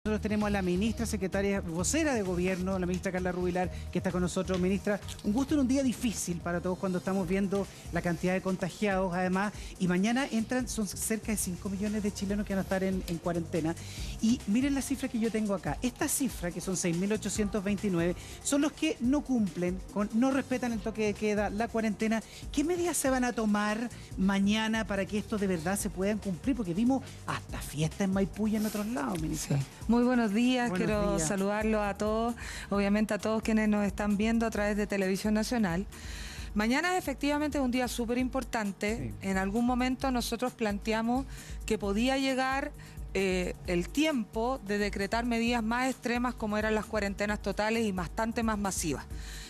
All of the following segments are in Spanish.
Nosotros tenemos a la ministra secretaria vocera de gobierno, la ministra Carla Rubilar, que está con nosotros. Ministra, un gusto en un día difícil para todos cuando estamos viendo la cantidad de contagiados, además, y mañana son cerca de 5 millones de chilenos que van a estar en cuarentena. Y miren la cifra que yo tengo acá. Esta cifra, que son 6.829, son los que no cumplen, no respetan el toque de queda, la cuarentena. ¿Qué medidas se van a tomar mañana para que esto de verdad se puedan cumplir? Porque vimos hasta fiestas en Maipú y en otros lados, ministra. Sí. Muy buenos días, quiero saludarlos a todos, obviamente a todos quienes nos están viendo a través de Televisión Nacional. Mañana es efectivamente un día súper importante. Sí. En algún momento nosotros planteamos que podía llegar el tiempo de decretar medidas más extremas como eran las cuarentenas totales y bastante más masivas.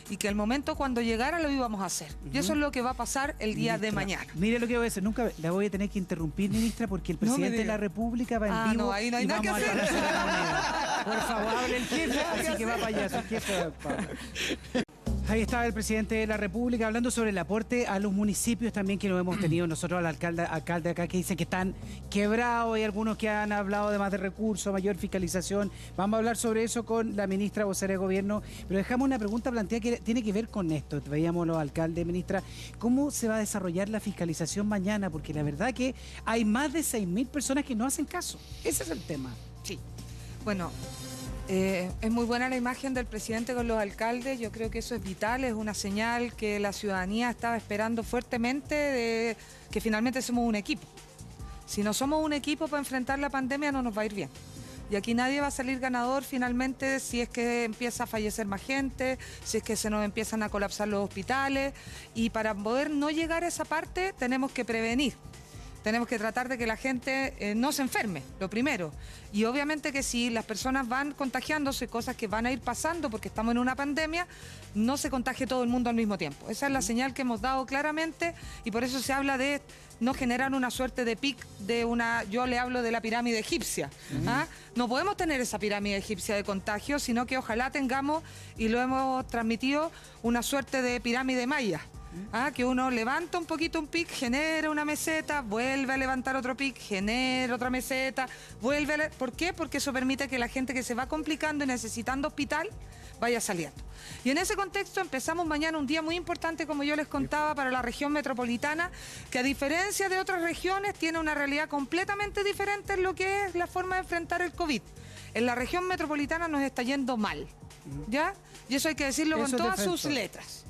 Y que el momento cuando llegara lo íbamos a hacer. Y eso es lo que va a pasar el día de mañana. Mire lo que voy a hacer, nunca la voy a tener que interrumpir, ministra, porque el presidente de la República va en vivo. No, ahí no hay nada que hacer. Por favor, hable el jefe, así que va para allá, el jefe. Ahí estaba el presidente de la República hablando sobre el aporte a los municipios también, que lo hemos tenido nosotros al alcalde acá, que dice que están quebrados. Hay algunos que han hablado de más de recursos, mayor fiscalización. Vamos a hablar sobre eso con la ministra vocera de gobierno, pero dejamos una pregunta planteada que tiene que ver con esto. Veíamos los alcaldes, ministra, ¿cómo se va a desarrollar la fiscalización mañana? Porque la verdad que hay más de 6.000 personas que no hacen caso. Ese es el tema. Sí. Bueno, es muy buena la imagen del presidente con los alcaldes. Yo creo que eso es vital, es una señal que la ciudadanía estaba esperando fuertemente, de que finalmente somos un equipo. Si no somos un equipo para enfrentar la pandemia no nos va a ir bien. Y aquí nadie va a salir ganador finalmente si es que empieza a fallecer más gente, si es que se nos empiezan a colapsar los hospitales. Y para poder no llegar a esa parte tenemos que prevenir. Tenemos que tratar de que la gente no se enferme, lo primero. Y obviamente que si las personas van contagiándose, cosas que van a ir pasando porque estamos en una pandemia, no se contagie todo el mundo al mismo tiempo. Esa es la señal que hemos dado claramente y por eso se habla de no generar una suerte de pic yo le hablo de la pirámide egipcia. ¿Ah? No podemos tener esa pirámide egipcia de contagio, sino que ojalá tengamos, y lo hemos transmitido, una suerte de pirámide maya. Que uno levanta un poquito un pic, genera una meseta, vuelve a levantar otro pic, genera otra meseta, ¿Por qué? Porque eso permite que la gente que se va complicando y necesitando hospital vaya saliendo. Y en ese contexto empezamos mañana un día muy importante, como yo les contaba, para la región metropolitana, que a diferencia de otras regiones tiene una realidad completamente diferente en lo que es la forma de enfrentar el COVID. En la región metropolitana nos está yendo mal, ¿ya? Y eso hay que decirlo con todas sus letras.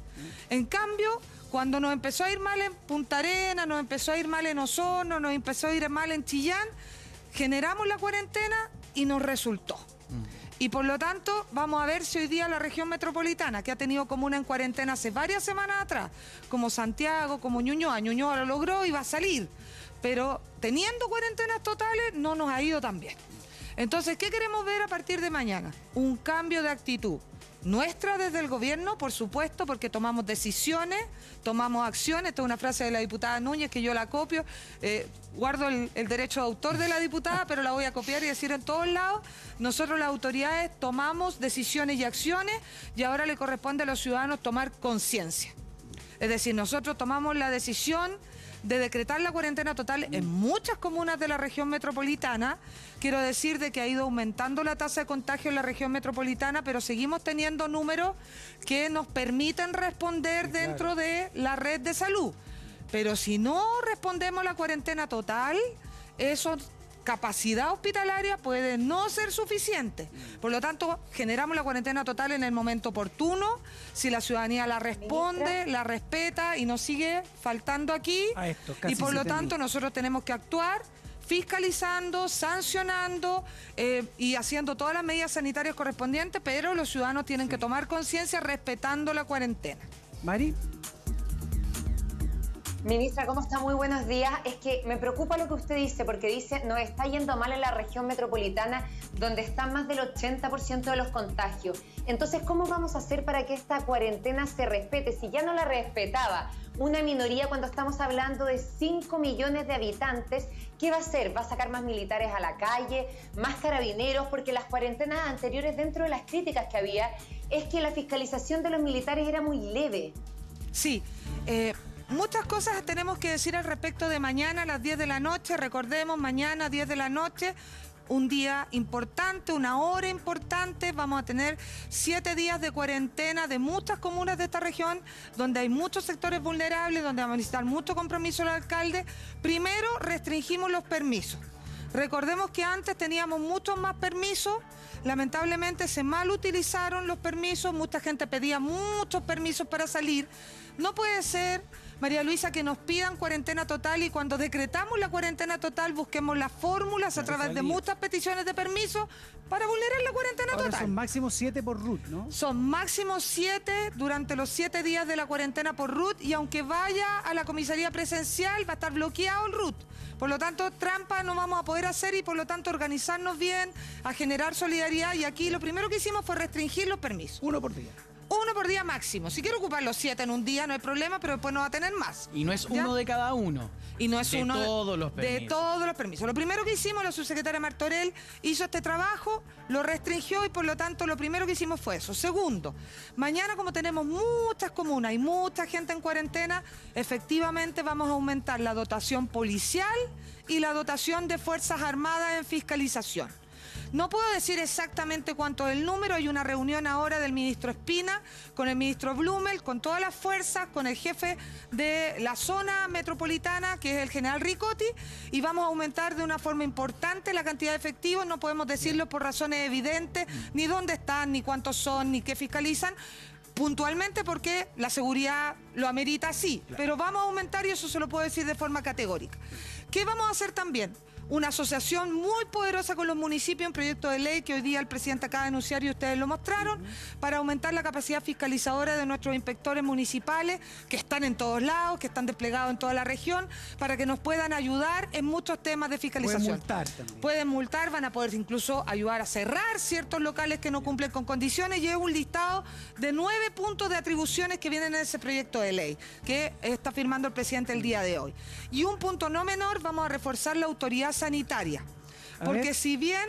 En cambio, cuando nos empezó a ir mal en Punta Arenas, nos empezó a ir mal en Osorno, nos empezó a ir mal en Chillán, generamos la cuarentena y nos resultó. Y por lo tanto, vamos a ver si hoy día la región metropolitana, que ha tenido comuna en cuarentena hace varias semanas atrás, como Santiago, como Ñuñoa lo logró y va a salir. Pero teniendo cuarentenas totales, no nos ha ido tan bien. Entonces, ¿qué queremos ver a partir de mañana? Un cambio de actitud. Nuestra desde el gobierno, por supuesto, porque tomamos decisiones, tomamos acciones. Esta es una frase de la diputada Núñez que yo la copio. Guardo el derecho de autor de la diputada, pero la voy a copiar y decir en todos lados. Nosotros las autoridades tomamos decisiones y acciones y ahora le corresponde a los ciudadanos tomar conciencia. Es decir, nosotros tomamos la decisión de decretar la cuarentena total en muchas comunas de la región metropolitana. Quiero decir de que ha ido aumentando la tasa de contagio en la región metropolitana, pero seguimos teniendo números que nos permiten responder dentro de la red de salud. Pero si no respondemos a la cuarentena total, eso, capacidad hospitalaria puede no ser suficiente. Por lo tanto, generamos la cuarentena total en el momento oportuno, si la ciudadanía la responde, la respeta y nos sigue faltando aquí. Y por lo tanto, nosotros tenemos que actuar fiscalizando, sancionando y haciendo todas las medidas sanitarias correspondientes, pero los ciudadanos tienen que tomar conciencia respetando la cuarentena. Mari. Ministra, ¿cómo está? Muy buenos días. Es que me preocupa lo que usted dice, porque dice, nos está yendo mal en la región metropolitana, donde están más del 80% de los contagios. Entonces, ¿cómo vamos a hacer para que esta cuarentena se respete? Si ya no la respetaba una minoría cuando estamos hablando de 5 millones de habitantes, ¿qué va a hacer? ¿Va a sacar más militares a la calle, más carabineros? Porque las cuarentenas anteriores, dentro de las críticas que había, es que la fiscalización de los militares era muy leve. Sí, muchas cosas tenemos que decir al respecto de mañana a las 10 de la noche. Recordemos, mañana a 10 de la noche, un día importante, una hora importante. Vamos a tener 7 días de cuarentena de muchas comunas de esta región, donde hay muchos sectores vulnerables, donde vamos a necesitar mucho compromiso del alcalde. Primero, restringimos los permisos. Recordemos que antes teníamos muchos más permisos, lamentablemente se mal utilizaron los permisos, mucha gente pedía muchos permisos para salir. No puede ser, María Luisa, que nos pidan cuarentena total y cuando decretamos la cuarentena total busquemos las fórmulas a través de muchas peticiones de permiso para vulnerar la cuarentena total. Son máximo 7 por RUT, ¿no? Son máximo 7 durante los 7 días de la cuarentena por RUT y aunque vaya a la comisaría presencial va a estar bloqueado el RUT. Por lo tanto, trampa no vamos a poder hacer y por lo tanto organizarnos bien, a generar solidaridad y aquí lo primero que hicimos fue restringir los permisos. 1 por día. 1 por día máximo. Si quiero ocupar los 7 en un día no hay problema, pero después no va a tener más. Y no es ¿ya? uno de cada uno. Y no es uno de todos los permisos. De todos los permisos. Lo primero que hicimos, la subsecretaria Martorell hizo este trabajo, lo restringió y por lo tanto lo primero que hicimos fue eso. Segundo, mañana como tenemos muchas comunas y mucha gente en cuarentena, efectivamente vamos a aumentar la dotación policial y la dotación de Fuerzas Armadas en fiscalización. No puedo decir exactamente cuánto es el número, hay una reunión ahora del ministro Espina con el ministro Blumel, con todas las fuerzas, con el jefe de la zona metropolitana, que es el general Ricotti, y vamos a aumentar de una forma importante la cantidad de efectivos, no podemos decirlo por razones evidentes, ni dónde están, ni cuántos son, ni qué fiscalizan, puntualmente porque la seguridad lo amerita así, pero vamos a aumentar y eso se lo puedo decir de forma categórica. ¿Qué vamos a hacer también? Una asociación muy poderosa con los municipios, un proyecto de ley que hoy día el presidente acaba de anunciar y ustedes lo mostraron, para aumentar la capacidad fiscalizadora de nuestros inspectores municipales, que están en todos lados, que están desplegados en toda la región, para que nos puedan ayudar en muchos temas de fiscalización. Pueden multar también. Pueden multar, van a poder incluso ayudar a cerrar ciertos locales que no cumplen con condiciones, y es un listado de 9 puntos de atribuciones que vienen en ese proyecto de ley, que está firmando el presidente el día de hoy. Y un punto no menor, vamos a reforzar la autoridad sanitaria. Porque si bien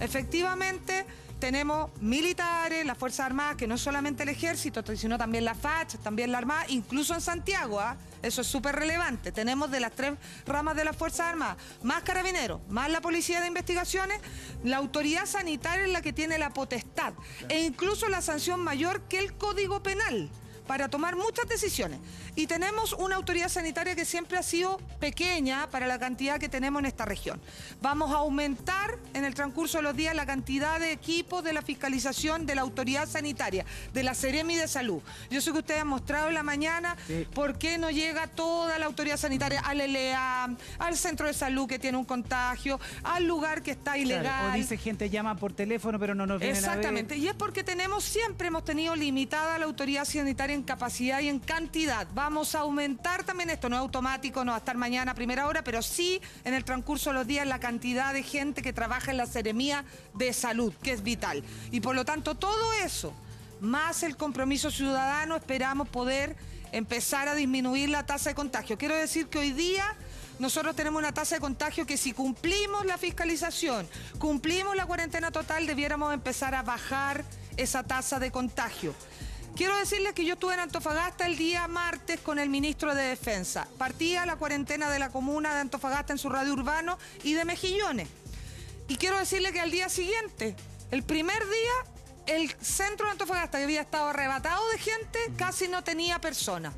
efectivamente tenemos militares, las Fuerzas Armadas, que no es solamente el Ejército, sino también la FACH, también la Armada, incluso en Santiago, eso es súper relevante. Tenemos de las 3 ramas de las Fuerzas Armadas, más Carabineros, más la Policía de Investigaciones, la autoridad sanitaria es la que tiene la potestad, e incluso la sanción mayor que el Código Penal, para tomar muchas decisiones. Y tenemos una autoridad sanitaria que siempre ha sido pequeña para la cantidad que tenemos en esta región. Vamos a aumentar en el transcurso de los días la cantidad de equipos de la fiscalización de la autoridad sanitaria, de la Seremi de Salud. Yo sé que ustedes han mostrado en la mañana por qué no llega toda la autoridad sanitaria al ELEAM, al centro de salud que tiene un contagio, al lugar que está ilegal. Claro, o dice gente llama por teléfono pero no nos vienen a ver. Exactamente, y es porque siempre hemos tenido limitada la autoridad sanitaria en capacidad y en cantidad. Vamos a aumentar también esto, no es automático, no va a estar mañana a primera hora, pero sí en el transcurso de los días la cantidad de gente que trabaja en la Seremía de Salud, que es vital. Y por lo tanto todo eso, más el compromiso ciudadano, esperamos poder empezar a disminuir la tasa de contagio. Quiero decir que hoy día nosotros tenemos una tasa de contagio que si cumplimos la fiscalización, cumplimos la cuarentena total, debiéramos empezar a bajar esa tasa de contagio. Quiero decirles que yo estuve en Antofagasta el día martes con el ministro de Defensa. Partía la cuarentena de la comuna de Antofagasta en su radio urbano y de Mejillones. Y quiero decirles que al día siguiente, el primer día, el centro de Antofagasta, que había estado arrebatado de gente, casi no tenía personas.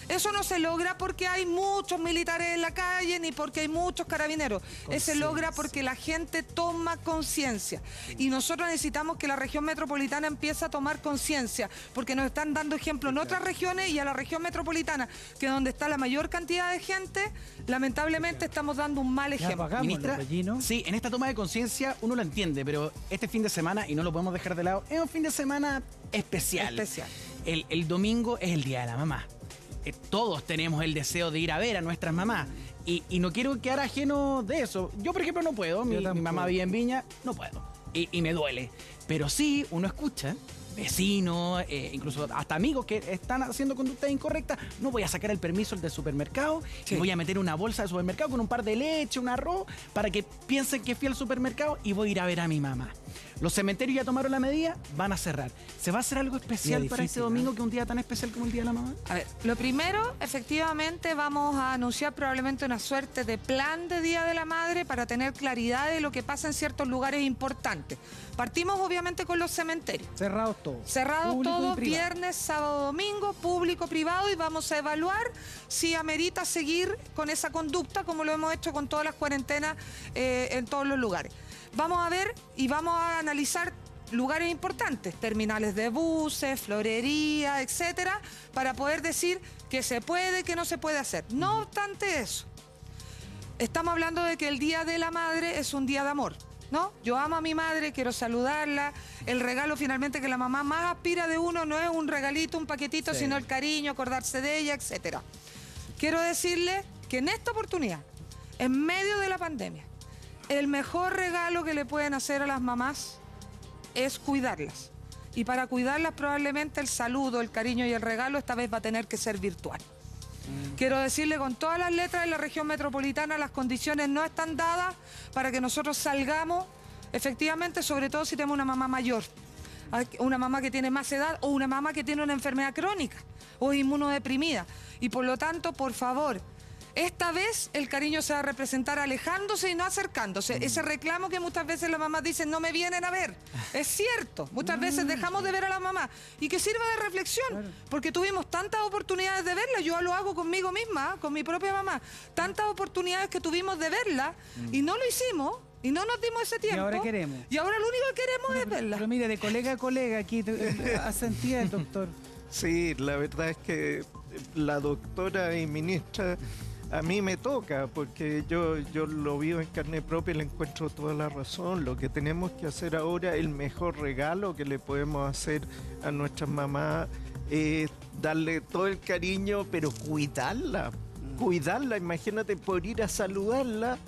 Eso no se logra porque hay muchos militares en la calle ni porque hay muchos carabineros. Se logra porque la gente toma conciencia. Y nosotros necesitamos que la región metropolitana empiece a tomar conciencia, porque nos están dando ejemplo en otras regiones y a la región metropolitana, que es donde está la mayor cantidad de gente, lamentablemente estamos dando un mal ejemplo. Ministra, sí, en esta toma de conciencia uno lo entiende, pero este fin de semana, y no lo podemos dejar de lado, es un fin de semana especial. El domingo es el Día de la Mamá. Todos tenemos el deseo de ir a ver a nuestras mamás y no quiero quedar ajeno de eso. Yo, por ejemplo, no puedo. Mi mamá vive en Viña, no puedo. Y me duele. Pero sí, uno escucha vecinos, incluso hasta amigos que están haciendo conductas incorrectas. No voy a sacar el permiso del supermercado y voy a meter una bolsa de supermercado con un par de leche, un arroz, para que piensen que fui al supermercado y voy a ir a ver a mi mamá. Los cementerios ya tomaron la medida, van a cerrar. ¿Se va a hacer algo especial para este domingo, que es un día tan especial como el Día de la Mamá? A ver, lo primero, efectivamente, vamos a anunciar probablemente una suerte de plan de Día de la Madre para tener claridad de lo que pasa en ciertos lugares importantes. Partimos obviamente con los cementerios. Cerrados todos. Cerrados todos, viernes, sábado, domingo, público, privado, y vamos a evaluar si amerita seguir con esa conducta como lo hemos hecho con todas las cuarentenas en todos los lugares. Vamos a ver y vamos a analizar lugares importantes, terminales de buses, florería, etcétera, para poder decir que se puede, que no se puede hacer. No obstante eso, estamos hablando de que el Día de la Madre es un día de amor, ¿no? Yo amo a mi madre, quiero saludarla. El regalo finalmente que la mamá más aspira de uno no es un regalito, un paquetito, sino el cariño, acordarse de ella, etcétera. Quiero decirle que en esta oportunidad, en medio de la pandemia, el mejor regalo que le pueden hacer a las mamás es cuidarlas. Y para cuidarlas probablemente el saludo, el cariño y el regalo esta vez va a tener que ser virtual. Quiero decirle con todas las letras, en la región metropolitana las condiciones no están dadas para que nosotros salgamos, efectivamente, sobre todo si tenemos una mamá mayor, una mamá que tiene más edad o una mamá que tiene una enfermedad crónica o inmunodeprimida. Y por lo tanto, por favor, esta vez el cariño se va a representar alejándose y no acercándose. Ese reclamo que muchas veces las mamás dicen, no me vienen a ver. Es cierto, muchas veces dejamos de ver a la mamá. Y que sirva de reflexión, porque tuvimos tantas oportunidades de verla. Yo lo hago conmigo misma, con mi propia mamá. Tantas oportunidades que tuvimos de verla y no lo hicimos. Y no nos dimos ese tiempo. Y ahora queremos. Y ahora lo único que queremos es verla. Pero mire, de colega a colega aquí, asentía el doctor. Sí, la verdad es que la doctora y ministra a mí me toca, porque yo lo vivo en carne propia y le encuentro toda la razón. Lo que tenemos que hacer ahora, el mejor regalo que le podemos hacer a nuestras mamás es darle todo el cariño, pero cuidarla. Cuidarla, imagínate, por ir a saludarla.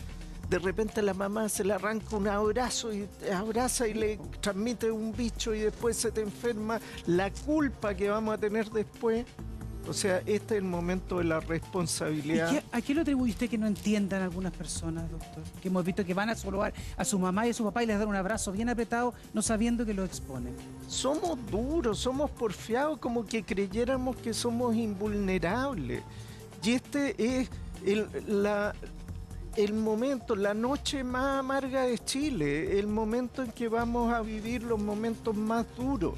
De repente la mamá se le arranca un abrazo y te abraza y le transmite un bicho y después se te enferma. La culpa que vamos a tener después. O sea, este es el momento de la responsabilidad. ¿A qué lo atribuye usted que no entiendan algunas personas, doctor? Que hemos visto que van a saludar a su mamá y a su papá y les dan un abrazo bien apretado, no sabiendo que lo exponen. Somos duros, somos porfiados, como que creyéramos que somos invulnerables. Y este es el momento, la noche más amarga de Chile, el momento en que vamos a vivir los momentos más duros.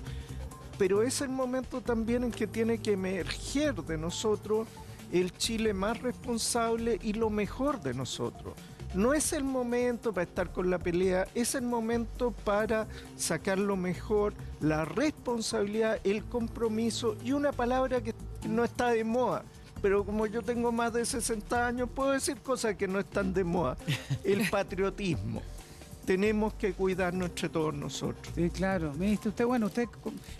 Pero es el momento también en que tiene que emerger de nosotros el Chile más responsable y lo mejor de nosotros. No es el momento para estar con la pelea, es el momento para sacar lo mejor, la responsabilidad, el compromiso y una palabra que no está de moda. Pero como yo tengo más de 60 años, puedo decir cosas que no están de moda. El patriotismo. Tenemos que cuidarnos entre todos nosotros. Sí, claro. Me dice usted, bueno, usted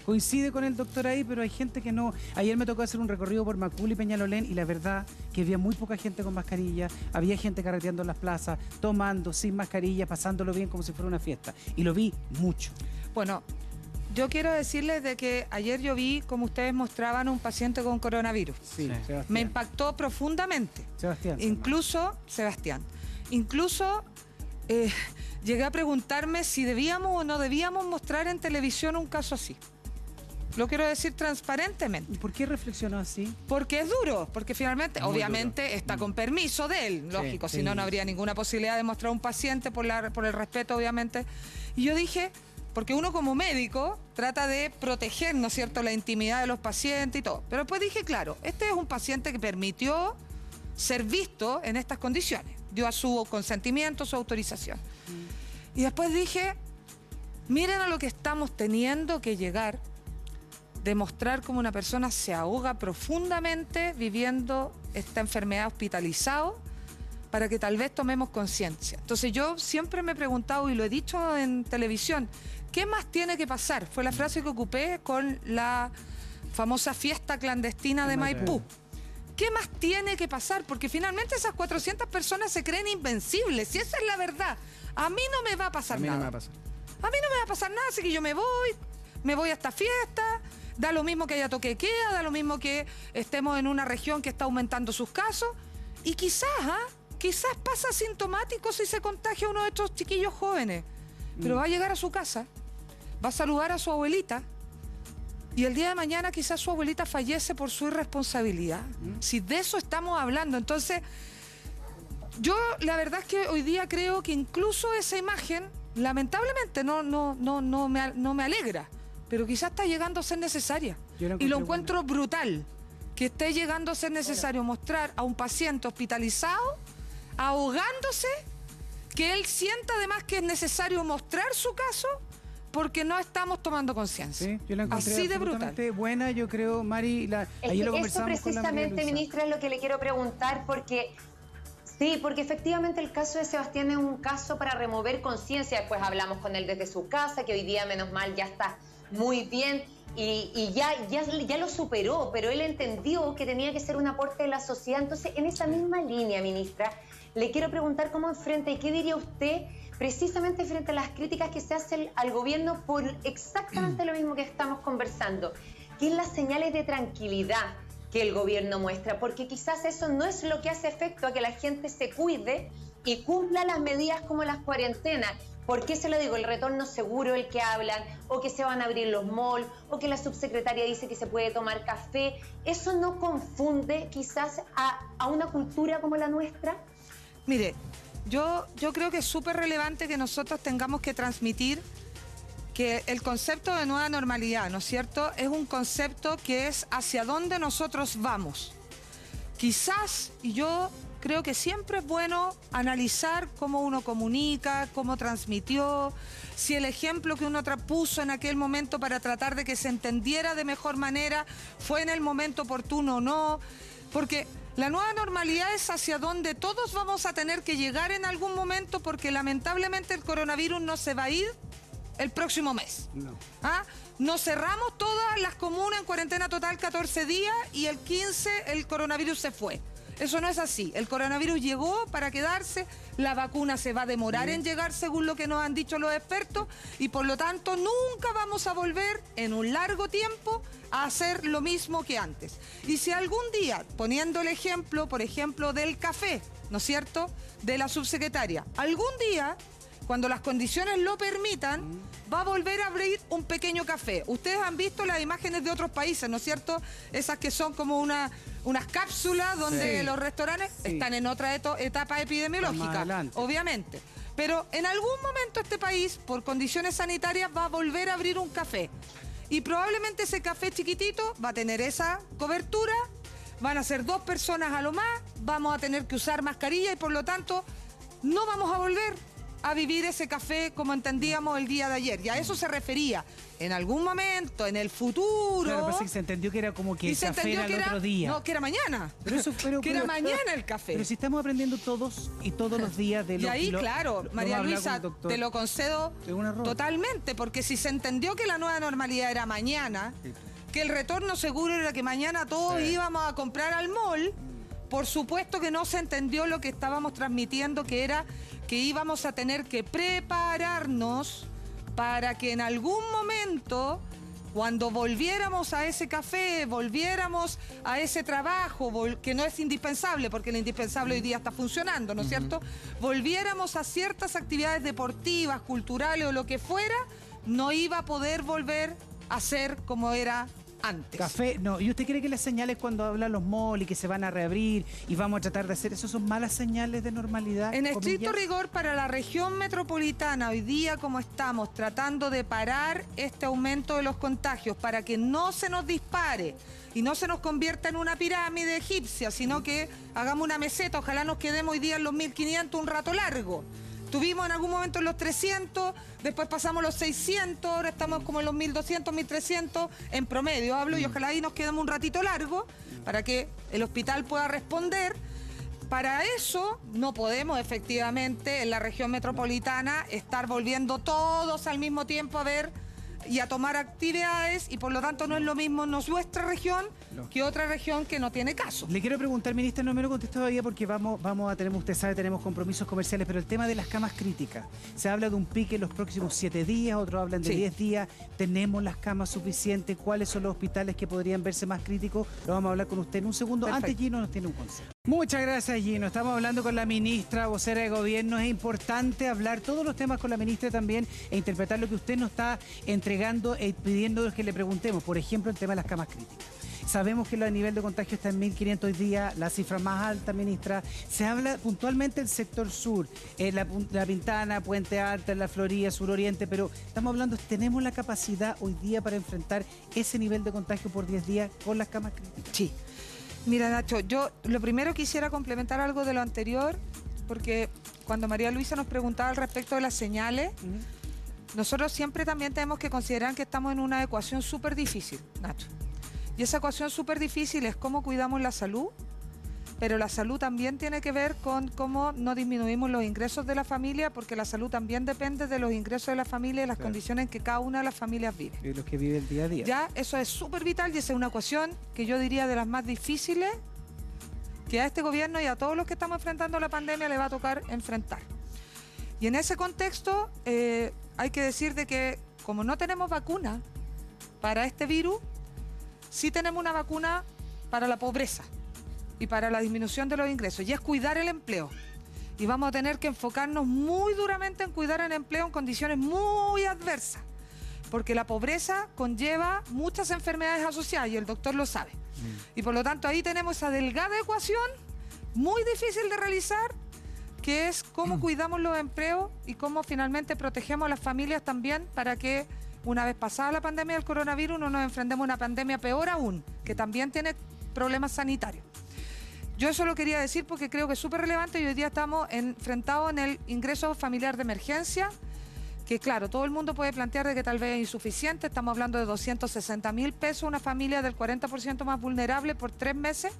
coincide con el doctor ahí, pero hay gente que no. Ayer me tocó hacer un recorrido por Macul y Peñalolén y la verdad que había muy poca gente con mascarilla, había gente carreteando en las plazas, tomando sin mascarilla, pasándolo bien como si fuera una fiesta. Y lo vi mucho. Bueno, yo quiero decirles de que ayer yo vi, como ustedes mostraban, un paciente con coronavirus. Sí, Sebastián. Me impactó profundamente. Sebastián. Incluso llegué a preguntarme si debíamos o no debíamos mostrar en televisión un caso así. Lo quiero decir transparentemente. ¿Y por qué reflexionó así? Porque es duro, porque finalmente, Muy obviamente, duro. está con permiso de él, lógico, Sí, si no, sí. no habría ninguna posibilidad de mostrar a un paciente por el respeto, obviamente. Y yo dije, porque uno como médico trata de proteger, ¿no es cierto?, la intimidad de los pacientes y todo. Pero después dije, claro, este es un paciente que permitió ser visto en estas condiciones. Dio a su consentimiento, su autorización. Y después dije, miren a lo que estamos teniendo que llegar, demostrar cómo una persona se ahoga profundamente viviendo esta enfermedad hospitalizado, para que tal vez tomemos conciencia. Entonces yo siempre me he preguntado, y lo he dicho en televisión, ¿qué más tiene que pasar? Fue la frase que ocupé con la famosa fiesta clandestina de Maipú. ¿Qué más tiene que pasar? Porque finalmente esas 400 personas se creen invencibles, y esa es la verdad. A mí no me va a pasar nada. No me va a pasar. A mí no me va a pasar nada, así que yo me voy a esta fiesta, da lo mismo que haya toque de queda, da lo mismo que estemos en una región que está aumentando sus casos, y quizás pasa asintomático si se contagia uno de estos chiquillos jóvenes, pero va a llegar a su casa, va a saludar a su abuelita, y el día de mañana quizás su abuelita fallece por su irresponsabilidad. Si de eso estamos hablando, entonces yo la verdad es que hoy día creo que incluso esa imagen, lamentablemente, no me alegra, pero quizás está llegando a ser necesaria. Y lo encuentro brutal, que esté llegando a ser necesario mostrar a un paciente hospitalizado, ahogándose, que él sienta además que es necesario mostrar su caso, porque no estamos tomando conciencia. Sí, yo la encontré así de brutal. Buena, yo creo, Mari. Ayer lo conversamos eso precisamente, ministra, es lo que le quiero preguntar, porque efectivamente el caso de Sebastián es un caso para remover conciencia. Después hablamos con él desde su casa, que hoy día, menos mal, ya está muy bien y ya lo superó, pero él entendió que tenía que ser un aporte de la sociedad. Entonces, en esa misma línea, ministra, le quiero preguntar cómo enfrenta y qué diría usted precisamente frente a las críticas que se hacen al gobierno por exactamente lo mismo que estamos conversando, que es las señales de tranquilidad que el gobierno muestra, porque quizás eso no es lo que hace efecto a que la gente se cuide y cumpla las medidas como las cuarentenas. ¿Por qué se lo digo? El retorno seguro, el que hablan, o que se van a abrir los malls, o que la subsecretaria dice que se puede tomar café. ¿Eso no confunde quizás a una cultura como la nuestra? Mire, yo creo que es súper relevante que nosotros tengamos que transmitir que el concepto de nueva normalidad, ¿no es cierto?, es un concepto que es hacia dónde nosotros vamos. Quizás, y yo creo que siempre es bueno analizar cómo uno comunica, cómo transmitió, si el ejemplo que uno puso en aquel momento para tratar de que se entendiera de mejor manera fue en el momento oportuno o no, porque la nueva normalidad es hacia donde todos vamos a tener que llegar en algún momento, porque lamentablemente el coronavirus no se va a ir el próximo mes. No. Nos cerramos todas las comunas en cuarentena total 14 días y el 15 el coronavirus se fue. Eso no es así. El coronavirus llegó para quedarse, la vacuna se va a demorar en llegar según lo que nos han dicho los expertos y por lo tanto nunca vamos a volver en un largo tiempo a hacer lo mismo que antes. Y si algún día, poniendo el ejemplo, por ejemplo, del café, ¿no es cierto?, de la subsecretaria, algún día, cuando las condiciones lo permitan, va a volver a abrir un pequeño café. Ustedes han visto las imágenes de otros países, ¿no es cierto? Esas que son como unas cápsulas donde los restaurantes están en otra etapa epidemiológica, obviamente. Pero en algún momento este país, por condiciones sanitarias, va a volver a abrir un café. Y probablemente ese café chiquitito va a tener esa cobertura, van a ser 2 personas a lo más, vamos a tener que usar mascarilla y por lo tanto no vamos a volver a vivir ese café como entendíamos el día de ayer. Y a eso se refería. En algún momento, en el futuro... Claro, pasa que se entendió que era como que el café era el otro día. No, que era mañana. Pero era mañana el café. Pero si estamos aprendiendo todos y todos los días de Y ahí, claro, María Luisa, te lo concedo error. Totalmente, porque si se entendió que la nueva normalidad era mañana, que el retorno seguro era que mañana todos íbamos a comprar al mall, por supuesto que no se entendió lo que estábamos transmitiendo, que era que íbamos a tener que prepararnos para que en algún momento, cuando volviéramos a ese café, volviéramos a ese trabajo, que no es indispensable, porque el indispensable hoy día está funcionando, ¿no es cierto? Volviéramos a ciertas actividades deportivas, culturales o lo que fuera, no iba a poder volver a ser como era antes. Café, no. ¿Y usted cree que las señales cuando hablan los malls y que se van a reabrir y vamos a tratar de hacer eso son malas señales de normalidad? En estricto rigor, para la región metropolitana, hoy día como estamos tratando de parar este aumento de los contagios para que no se nos dispare y no se nos convierta en una pirámide egipcia, sino que hagamos una meseta, ojalá nos quedemos hoy día en los 1500 un rato largo. Tuvimos en algún momento en los 300, después pasamos los 600, ahora estamos como en los 1200, 1300 en promedio, hablo, y ojalá ahí nos quedemos un ratito largo para que el hospital pueda responder. Para eso no podemos efectivamente en la región metropolitana estar volviendo todos al mismo tiempo a ver y a tomar actividades, y por lo tanto no es lo mismo nuestra región que otra región que no tiene caso. Le quiero preguntar, ministra, no me lo contestó todavía porque vamos a tener, usted sabe, tenemos compromisos comerciales, pero el tema de las camas críticas, se habla de un pique en los próximos 7 días, otros hablan de 10 días, ¿tenemos las camas suficientes? ¿Cuáles son los hospitales que podrían verse más críticos? Lo vamos a hablar con usted en un segundo. Perfecto. Antes Gino nos tiene un consejo. Muchas gracias, Gino. Estamos hablando con la ministra, vocera de gobierno. Es importante hablar todos los temas con la ministra también e interpretar lo que usted nos está entregando e pidiendo que le preguntemos. Por ejemplo, el tema de las camas críticas. Sabemos que el nivel de contagio está en 1.500 hoy día, la cifra más alta, ministra. Se habla puntualmente del sector sur, la Pintana, Puente Alto, la Florida, suroriente, pero estamos hablando, ¿tenemos la capacidad hoy día para enfrentar ese nivel de contagio por 10 días con las camas críticas? Sí. Mira, Nacho, yo lo primero quisiera complementar algo de lo anterior, porque cuando María Luisa nos preguntaba al respecto de las señales, nosotros siempre también tenemos que considerar que estamos en una ecuación súper difícil, Nacho. Y esa ecuación súper difícil es cómo cuidamos la salud, pero la salud también tiene que ver con cómo no disminuimos los ingresos de la familia, porque la salud también depende de los ingresos de la familia y las condiciones en que cada una de las familias vive. Y los que viven el día a día. Ya, eso es súper vital y esa es una ecuación que yo diría de las más difíciles que a este gobierno y a todos los que estamos enfrentando la pandemia le va a tocar enfrentar. Y en ese contexto hay que decir de que como no tenemos vacuna para este virus, sí tenemos una vacuna para la pobreza y para la disminución de los ingresos, y es cuidar el empleo. Y vamos a tener que enfocarnos muy duramente en cuidar el empleo en condiciones muy adversas, porque la pobreza conlleva muchas enfermedades asociadas y el doctor lo sabe. Y por lo tanto ahí tenemos esa delgada ecuación muy difícil de realizar, que es cómo cuidamos los empleos y cómo finalmente protegemos a las familias también para que una vez pasada la pandemia del coronavirus no nos enfrentemos a una pandemia peor aún, que también tiene problemas sanitarios. Yo eso lo quería decir porque creo que es súper relevante y hoy día estamos enfrentados en el ingreso familiar de emergencia, que claro, todo el mundo puede plantear de que tal vez es insuficiente. Estamos hablando de 260.000 pesos, una familia del 40% más vulnerable por 3 meses,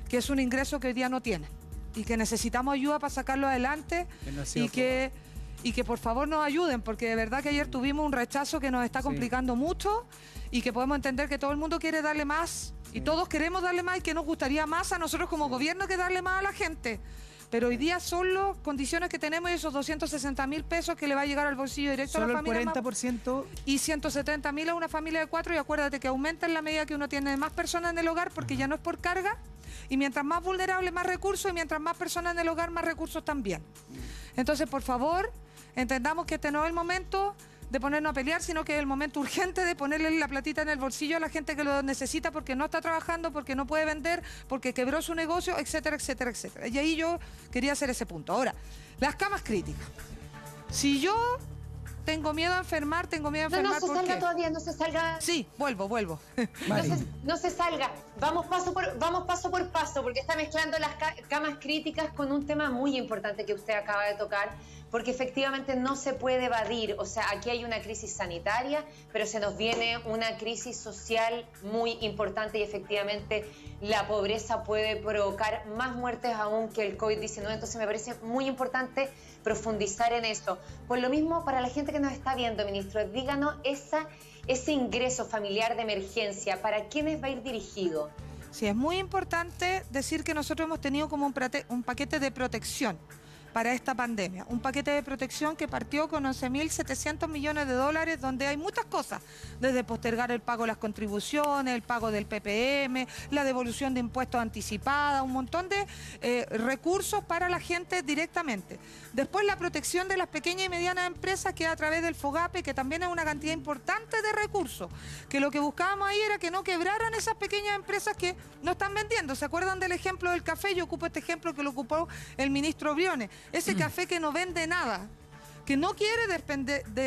que es un ingreso que hoy día no tiene y que necesitamos ayuda para sacarlo adelante y que por favor nos ayuden, porque de verdad que ayer tuvimos un rechazo que nos está complicando mucho y que podemos entender que todo el mundo quiere darle más y todos queremos darle más y que nos gustaría más a nosotros como gobierno que darle más a la gente. Pero hoy día son las condiciones que tenemos y esos 260.000 pesos que le va a llegar al bolsillo directo a la familia. Solo el 40%. Y 170.000 a una familia de 4, y acuérdate que aumenta en la medida que uno tiene más personas en el hogar, porque ya no es por carga, y mientras más vulnerable, más recursos, y mientras más personas en el hogar, más recursos también. Entonces, por favor, entendamos que este no es el momento de ponernos a pelear, sino que es el momento urgente de ponerle la platita en el bolsillo a la gente que lo necesita porque no está trabajando, porque no puede vender, porque quebró su negocio, etcétera, etcétera, etcétera. Y ahí yo quería hacer ese punto. Ahora, las camas críticas. Si yo tengo miedo a enfermar, No se salga todavía, no se salga. Sí, vuelvo. No se salga. Vamos paso por paso, porque está mezclando las camas críticas con un tema muy importante que usted acaba de tocar, porque efectivamente no se puede evadir. O sea, aquí hay una crisis sanitaria, pero se nos viene una crisis social muy importante y efectivamente la pobreza puede provocar más muertes aún que el COVID-19. Entonces me parece muy importante profundizar en esto. Por lo mismo, para la gente que nos está viendo, ministro, díganos ese ingreso familiar de emergencia, ¿para quiénes va a ir dirigido? Sí, es muy importante decir que nosotros hemos tenido como un paquete de protección para esta pandemia. Un paquete de protección que partió con 11.700 millones de dólares, donde hay muchas cosas, desde postergar el pago de las contribuciones, el pago del PPM, la devolución de impuestos anticipada, un montón de recursos para la gente directamente. Después la protección de las pequeñas y medianas empresas, que a través del FOGAPE, que también es una cantidad importante de recursos, que lo que buscábamos ahí era que no quebraran esas pequeñas empresas que no están vendiendo. ¿Se acuerdan del ejemplo del café? Yo ocupo este ejemplo que lo ocupó el ministro Briones. Ese café que no vende nada, que no quiere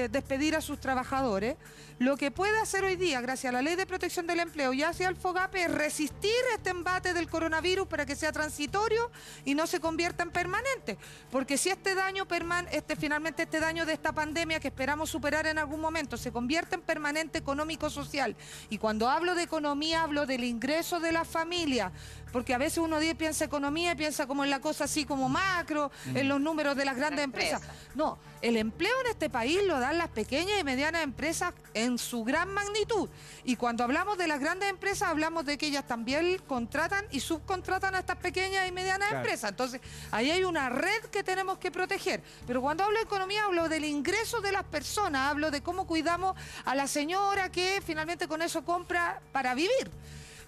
despedir a sus trabajadores, lo que puede hacer hoy día, gracias a la Ley de Protección del Empleo y hacia el FOGAPE, es resistir este embate del coronavirus para que sea transitorio y no se convierta en permanente. Porque si este daño finalmente este daño de esta pandemia que esperamos superar en algún momento se convierte en permanente económico-social, y cuando hablo de economía hablo del ingreso de la familia, porque a veces uno piensa economía y piensa como en la cosa así como macro, en los números de las grandes empresas. No, el empleo en este país lo dan las pequeñas y medianas empresas en su gran magnitud. Y cuando hablamos de las grandes empresas, hablamos de que ellas también contratan y subcontratan a estas pequeñas y medianas empresas. Entonces, ahí hay una red que tenemos que proteger. Pero cuando hablo de economía, hablo del ingreso de las personas, hablo de cómo cuidamos a la señora que finalmente con eso compra para vivir.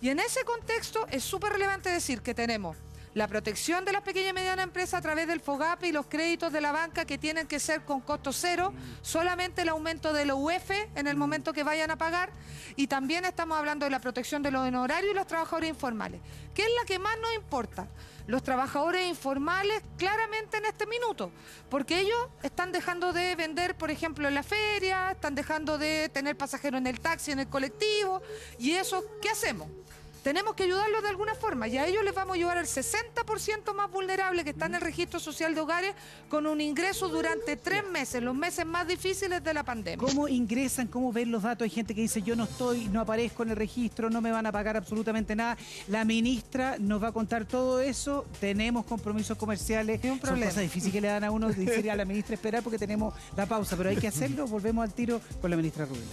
Y en ese contexto es súper relevante decir que tenemos la protección de las pequeñas y medianas empresas a través del FOGAPE y los créditos de la banca que tienen que ser con costo cero, solamente el aumento de la UF en el momento que vayan a pagar, y también estamos hablando de la protección de los honorarios y los trabajadores informales, que es la que más nos importa. Los trabajadores informales claramente en este minuto, porque ellos están dejando de vender, por ejemplo, en la feria, están dejando de tener pasajeros en el taxi, en el colectivo, y eso, ¿qué hacemos? Tenemos que ayudarlos de alguna forma y a ellos les vamos a ayudar al 60% más vulnerable que está en el registro social de hogares con un ingreso durante 3 meses, los meses más difíciles de la pandemia. ¿Cómo ingresan? ¿Cómo ven los datos? Hay gente que dice yo no aparezco en el registro, no me van a pagar absolutamente nada. La ministra nos va a contar todo eso. Tenemos compromisos comerciales. Es un problema. Son cosas difíciles que le dan a uno decir a la ministra esperar porque tenemos la pausa, pero hay que hacerlo. Volvemos al tiro con la ministra Rubila.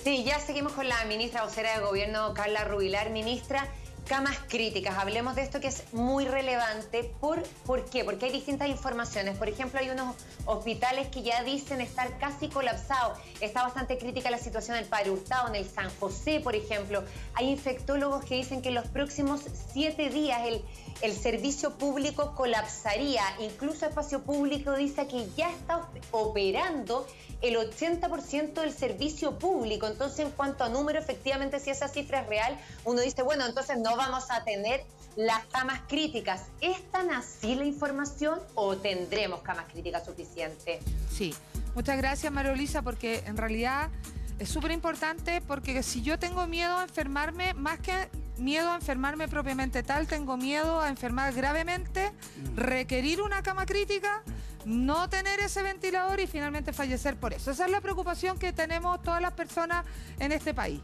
Sí, ya seguimos con la ministra vocera de Gobierno, Carla Rubilar. Ministra, camas críticas. Hablemos de esto que es muy relevante. ¿Por qué? Porque hay distintas informaciones. Por ejemplo, hay unos hospitales que ya dicen estar casi colapsados. Está bastante crítica la situación del Padre Hurtado, en el San José, por ejemplo. Hay infectólogos que dicen que en los próximos 7 días el servicio público colapsaría. Incluso Espacio Público dice que ya está operando el 80% del servicio público. Entonces, en cuanto a número, efectivamente, si esa cifra es real, uno dice, bueno, entonces no vamos a tener las camas críticas. ¿Es tan así la información o tendremos camas críticas suficientes? Sí, muchas gracias, María Luisa, porque en realidad es súper importante, porque si yo tengo miedo a enfermarme, más que miedo a enfermarme propiamente tal, tengo miedo a enfermar gravemente, requerir una cama crítica, no tener ese ventilador y finalmente fallecer por eso. Esa es la preocupación que tenemos todas las personas en este país.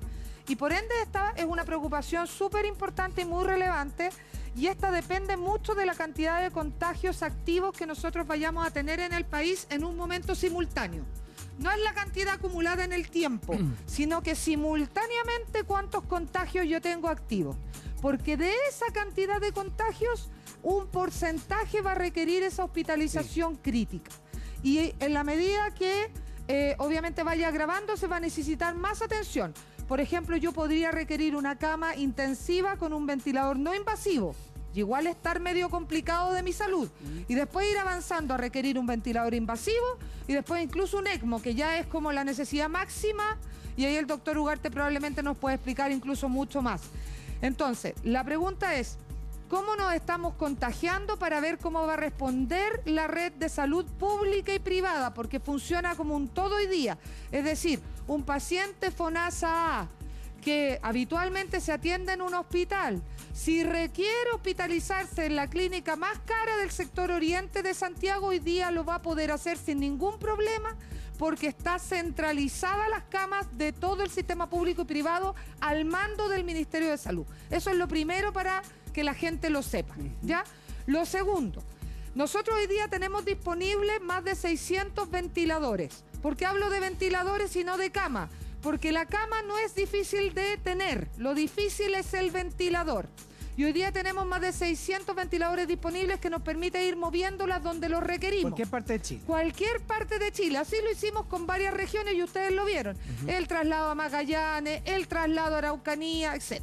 Y por ende esta es una preocupación súper importante y muy relevante, y esta depende mucho de la cantidad de contagios activos que nosotros vayamos a tener en el país en un momento simultáneo. No es la cantidad acumulada en el tiempo, sino que simultáneamente cuántos contagios yo tengo activos. Porque de esa cantidad de contagios, un porcentaje va a requerir esa hospitalización crítica. Y en la medida que obviamente vaya agravando, se va a necesitar más atención. Por ejemplo, yo podría requerir una cama intensiva con un ventilador no invasivo. Y igual estar medio complicado de mi salud. Y después ir avanzando a requerir un ventilador invasivo y después incluso un ECMO, que ya es como la necesidad máxima, y ahí el doctor Ugarte probablemente nos puede explicar incluso mucho más. Entonces, la pregunta es, ¿cómo nos estamos contagiando para ver cómo va a responder la red de salud pública y privada? Porque funciona como un todo hoy día. Es decir, un paciente FONASA A que habitualmente se atiende en un hospital, si requiere hospitalizarse en la clínica más cara del sector oriente de Santiago, hoy día lo va a poder hacer sin ningún problema, porque está centralizada las camas de todo el sistema público y privado al mando del Ministerio de Salud. Eso es lo primero para que la gente lo sepa, ¿ya? Lo segundo, nosotros hoy día tenemos disponibles más de 600 ventiladores. ¿Por qué hablo de ventiladores y no de cama? Porque la cama no es difícil de tener, lo difícil es el ventilador. Y hoy día tenemos más de 600 ventiladores disponibles que nos permite ir moviéndolas donde los requerimos. ¿Cualquier parte de Chile? Cualquier parte de Chile. Así lo hicimos con varias regiones y ustedes lo vieron. El traslado a Magallanes, el traslado a Araucanía, etc.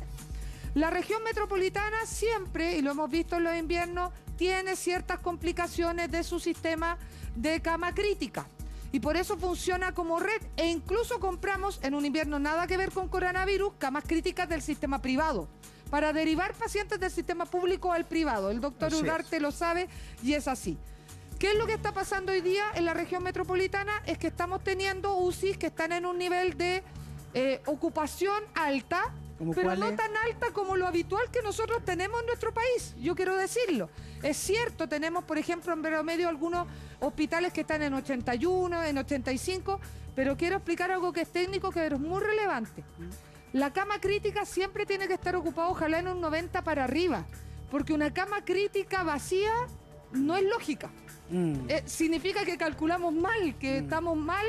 La región metropolitana siempre, y lo hemos visto en los inviernos, tiene ciertas complicaciones de su sistema de cama crítica. Y por eso funciona como red, e incluso compramos en un invierno nada que ver con coronavirus, camas críticas del sistema privado, para derivar pacientes del sistema público al privado. El doctor Ugarte lo sabe y es así. ¿Qué es lo que está pasando hoy día en la región metropolitana? Es que estamos teniendo UCIs que están en un nivel de ocupación alta, pero no tan alta como lo habitual que nosotros tenemos en nuestro país, yo quiero decirlo. Es cierto, tenemos, por ejemplo, en promedio algunos hospitales que están en 81, en 85, pero quiero explicar algo que es técnico, que es muy relevante. La cama crítica siempre tiene que estar ocupada, ojalá en un 90 para arriba, porque una cama crítica vacía no es lógica. Significa que calculamos mal, que estamos mal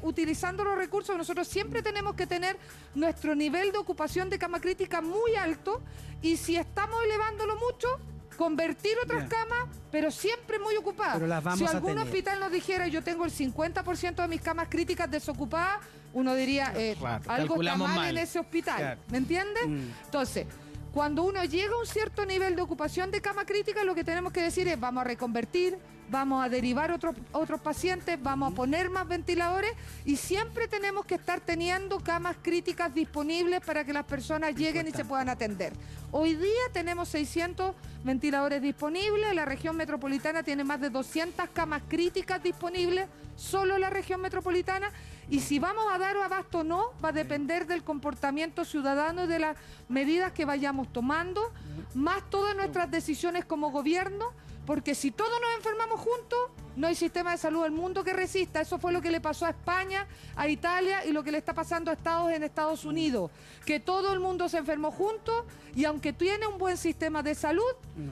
utilizando los recursos. Nosotros siempre tenemos que tener nuestro nivel de ocupación de cama crítica muy alto, y si estamos elevándolo mucho, convertir otras camas, pero siempre muy ocupadas. Pero las vamos si a algún tener. hospital nos dijera yo tengo el 50% de mis camas críticas desocupadas, uno diría Claro, algo está calculamos mal mal. en ese hospital. Claro. ¿Me entiendes? Entonces, cuando uno llega a un cierto nivel de ocupación de cama crítica, lo que tenemos que decir es vamos a reconvertir, vamos a derivar otros pacientes, vamos a poner más ventiladores, y siempre tenemos que estar teniendo camas críticas disponibles para que las personas lleguen y se puedan atender. Hoy día tenemos 600 ventiladores disponibles, la región metropolitana tiene más de 200 camas críticas disponibles, solo la región metropolitana, y si vamos a dar abasto o no, va a depender del comportamiento ciudadano y de las medidas que vayamos tomando, más todas nuestras decisiones como gobierno, porque si todos nos enfermamos juntos, no hay sistema de salud del mundo que resista. Eso fue lo que le pasó a España, a Italia, y lo que le está pasando a estados en Estados Unidos, que todo el mundo se enfermó juntos, y aunque tiene un buen sistema de salud,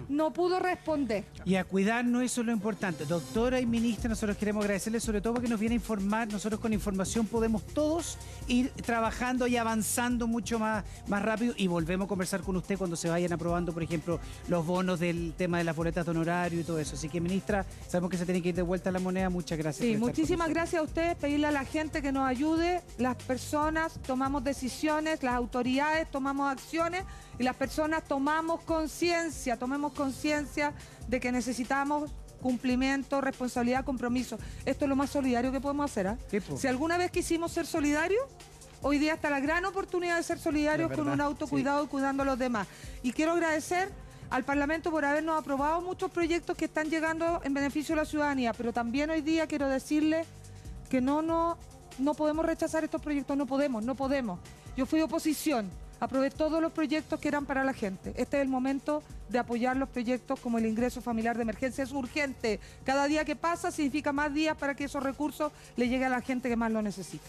no pudo responder. Y a cuidarnos, eso es lo importante. Doctora y ministra, nosotros queremos agradecerle sobre todo porque nos viene a informar. Nosotros con información podemos todos ir trabajando y avanzando mucho más rápido, y volvemos a conversar con usted cuando se vayan aprobando, por ejemplo, los bonos del tema de las boletas de honorario y todo eso. Así que, ministra, sabemos que se tiene que ir de vuelta a la moneda. Muchas gracias. Sí, por estar con muchísimas nosotros. gracias a ustedes, pedirle a la gente que nos ayude, las personas tomamos decisiones, las autoridades tomamos acciones, y las personas tomamos conciencia de que necesitamos cumplimiento, responsabilidad, compromiso. Esto es lo más solidario que podemos hacer, ¿eh? Sí, po. Si alguna vez quisimos ser solidarios, hoy día está la gran oportunidad de ser solidarios Es con verdad, un autocuidado y cuidando a los demás. Y quiero agradecer al Parlamento por habernos aprobado muchos proyectos que están llegando en beneficio de la ciudadanía, pero también hoy día quiero decirles que no podemos rechazar estos proyectos, no podemos. Yo fui oposición, aprobé todos los proyectos que eran para la gente. Este es el momento de apoyar los proyectos como el ingreso familiar de emergencia. Es urgente. Cada día que pasa significa más días para que esos recursos le lleguen a la gente que más lo necesita.